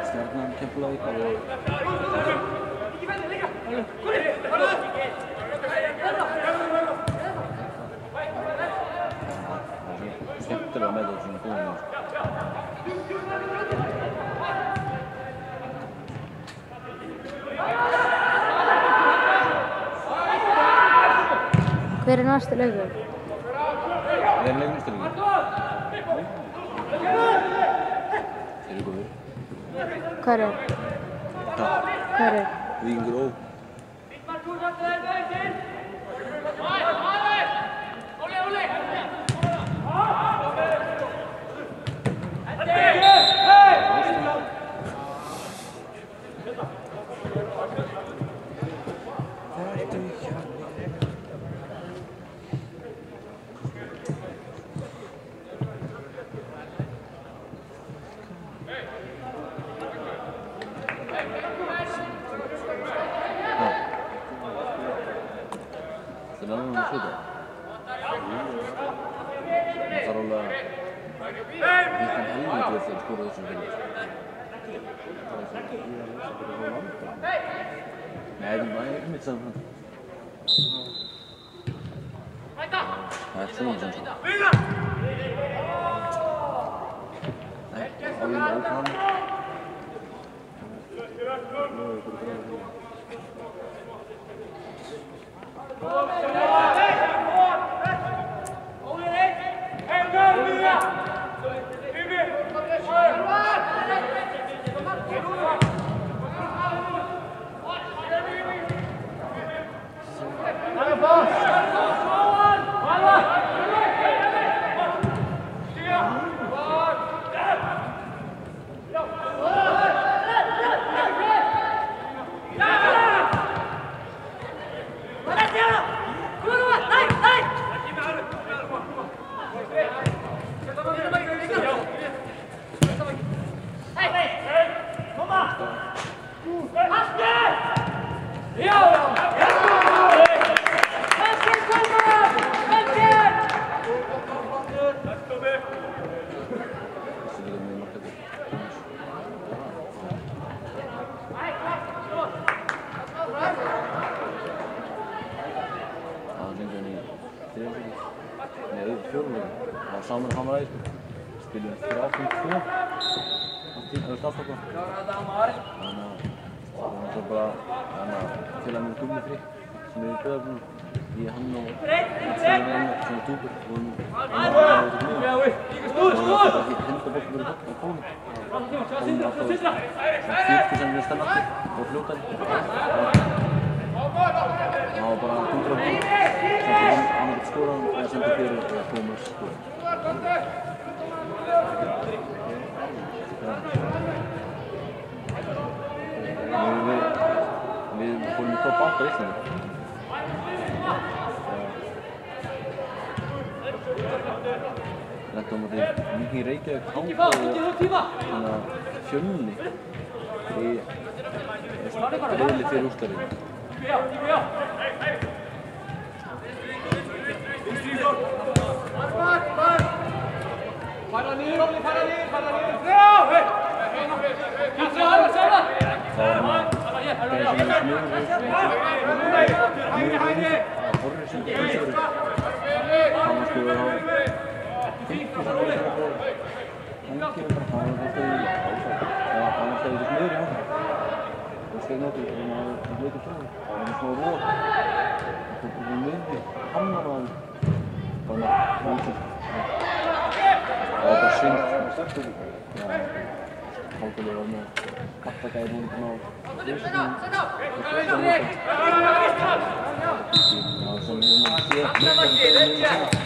Stjarnan, Keflavík og skemmtilega með það svona góðum. Hver er næsti leikur? Hver er næsti leikur? Þeir eru góðir. Hver er? Hver er? Víkingur Ó. Nej, den var ikke mit sammen. Nej, sådan sådan. Nej, og vi må komme. Saman hamraði spilum 3-5-2 það alltaf þannig að bara til að minn Gummi Frikk sem í Breiðablík ég hann og svona dúkur og hann var ekki henda bótt fyrir bótt á kónu alltaf 40 sem við stenn aftur og fljótaði það var bara dúkur á bótt hann ekkert skóra eða sendi fyrir eða Tómas skóra Við fórum í topp 8 á Íslandi. Lentum á móti Víking Reykjavík KG og svona Fjölni í riðli fyrir úrslitaleikinn. Fara niður, Óli, fara niður! Hálflega var með kattagæði núna á það sem við höfum séð